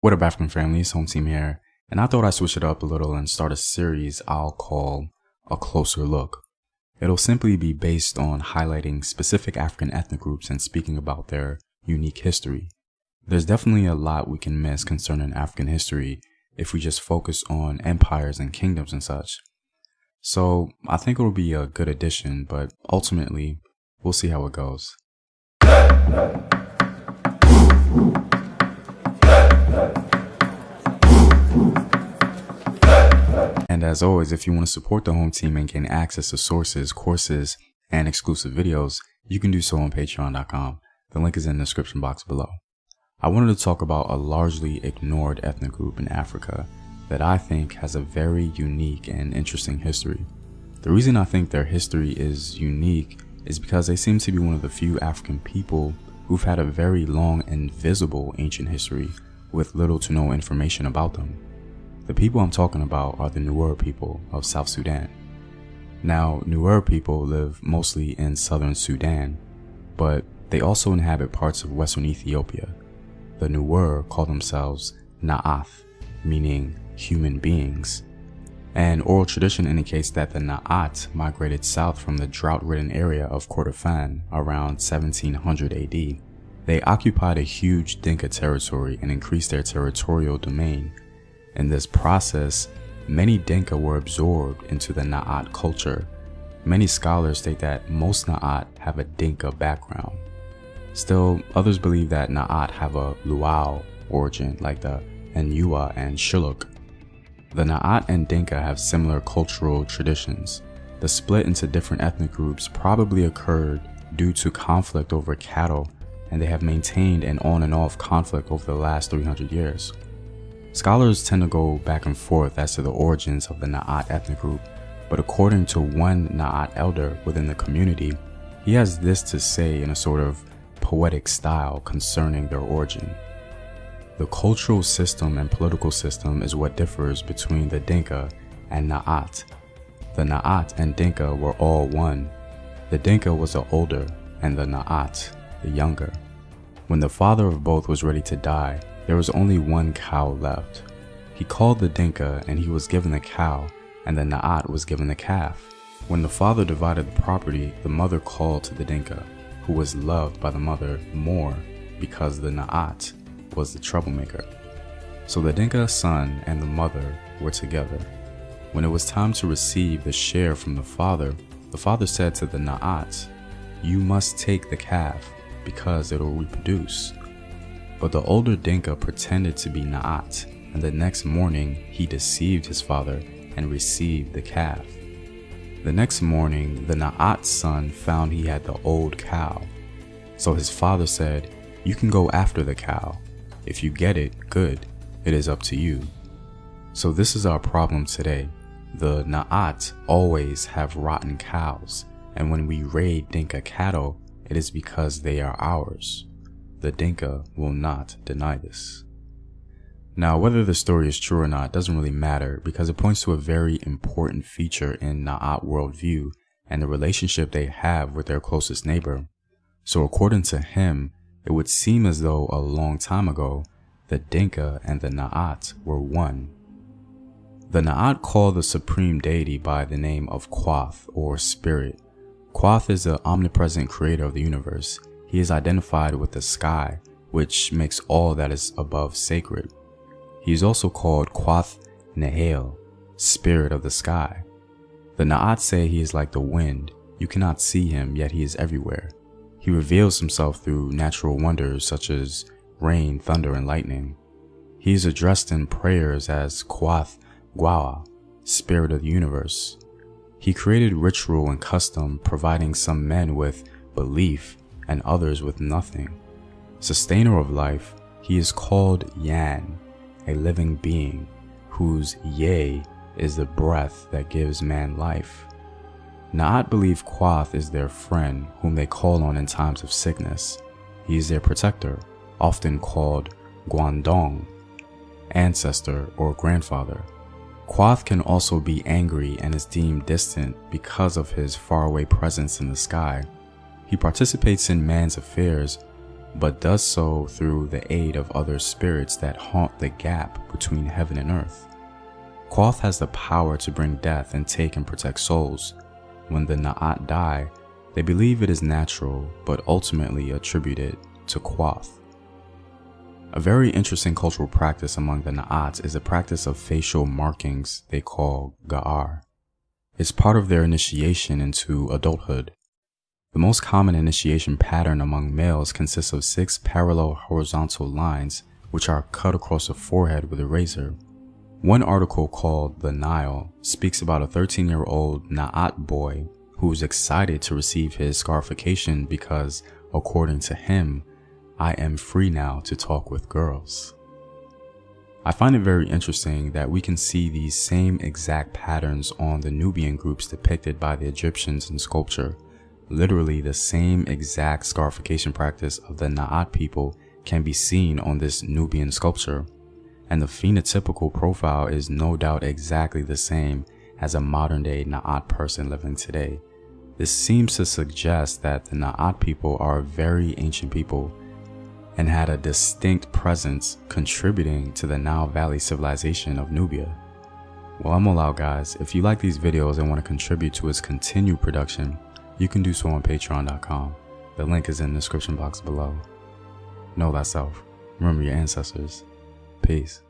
What up, African families? Home team here, and I thought I'd switch it up a little and start a series I'll call A Closer Look. It'll simply be based on highlighting specific African ethnic groups and speaking about their unique history. There's definitely a lot we can miss concerning African history if we just focus on empires and kingdoms and such. So I think it'll be a good addition, but ultimately, we'll see how it goes. And as always, if you want to support the home team and gain access to sources, courses, and exclusive videos, you can do so on patreon.com. The link is in the description box below. I wanted to talk about a largely ignored ethnic group in Africa that I think has a very unique and interesting history. The reason I think their history is unique is because they seem to be one of the few African people who've had a very long and visible ancient history with little to no information about them. The people I'm talking about are the Nuer people of South Sudan. Now, Nuer people live mostly in southern Sudan, but they also inhabit parts of western Ethiopia. The Nuer call themselves Na'ath, meaning human beings. And oral tradition indicates that the Na'at migrated south from the drought-ridden area of Kordofan around 1700 AD. They occupied a huge Dinka territory and increased their territorial domain. In this process, many Dinka were absorbed into the Na'at culture. Many scholars state that most Na'at have a Dinka background. Still, others believe that Na'at have a Luau origin like the Enyua and Shilluk. The Na'at and Dinka have similar cultural traditions. The split into different ethnic groups probably occurred due to conflict over cattle, and they have maintained an on and off conflict over the last 300 years. Scholars tend to go back and forth as to the origins of the Na'at ethnic group, but according to one Na'at elder within the community, he has this to say in a sort of poetic style concerning their origin. The cultural system and political system is what differs between the Dinka and Na'at. The Na'at and Dinka were all one. The Dinka was the older and the Na'at the younger. When the father of both was ready to die, there was only one cow left. He called the Dinka and he was given the cow, and the Na'at was given the calf. When the father divided the property, the mother called to the Dinka, who was loved by the mother more because the Na'at was the troublemaker. So the Dinka son and the mother were together. When it was time to receive the share from the father said to the Na'at, "You must take the calf because it will reproduce." But the older Dinka pretended to be Na'at, and the next morning he deceived his father and received the calf. The next morning, the Na'at son found he had the old cow. So his father said, "You can go after the cow. If you get it, good. It is up to you." So this is our problem today. The Na'at always have rotten cows, and when we raid Dinka cattle, it is because they are ours. The Dinka will not deny this. Now, whether the story is true or not doesn't really matter because it points to a very important feature in Na'at worldview and the relationship they have with their closest neighbor. So according to him, it would seem as though a long time ago, the Dinka and the Na'at were one. The Na'at call the supreme deity by the name of Quoth or Spirit. Quoth is the omnipresent creator of the universe. He is identified with the sky, which makes all that is above sacred. He is also called Quoth Nehel, spirit of the sky. The Na'at say he is like the wind. You cannot see him, yet he is everywhere. He reveals himself through natural wonders such as rain, thunder, and lightning. He is addressed in prayers as Quoth Gwawa, spirit of the universe. He created ritual and custom, providing some men with belief and others with nothing. Sustainer of life, he is called Yan, a living being, whose Ye is the breath that gives man life. Na'at believe Quoth is their friend, whom they call on in times of sickness. He is their protector, often called Guandong, ancestor or grandfather. Quoth can also be angry and is deemed distant because of his faraway presence in the sky. He participates in man's affairs, but does so through the aid of other spirits that haunt the gap between heaven and earth. Quoth has the power to bring death and take and protect souls. When the Na'at die, they believe it is natural, but ultimately attribute it to Quoth. A very interesting cultural practice among the Na'ats is the practice of facial markings they call Ga'ar. It's part of their initiation into adulthood. The most common initiation pattern among males consists of 6 parallel horizontal lines which are cut across the forehead with a razor. One article called The Nile speaks about a 13-year-old Na'at boy who is excited to receive his scarification because, according to him, I am free now to talk with girls. I find it very interesting that we can see these same exact patterns on the Nubian groups depicted by the Egyptians in sculpture. Literally the same exact scarification practice of the Na'at people can be seen on this Nubian sculpture, and the phenotypical profile is no doubt exactly the same as a modern-day Na'at person living today. This seems to suggest that the Na'at people are a very ancient people and had a distinct presence contributing to the Nile Valley civilization of Nubia. Well, I'm all out, guys. If you like these videos and want to contribute to its continued production, you can do so on patreon.com. The link is in the description box below. Know thyself. Remember your ancestors. Peace.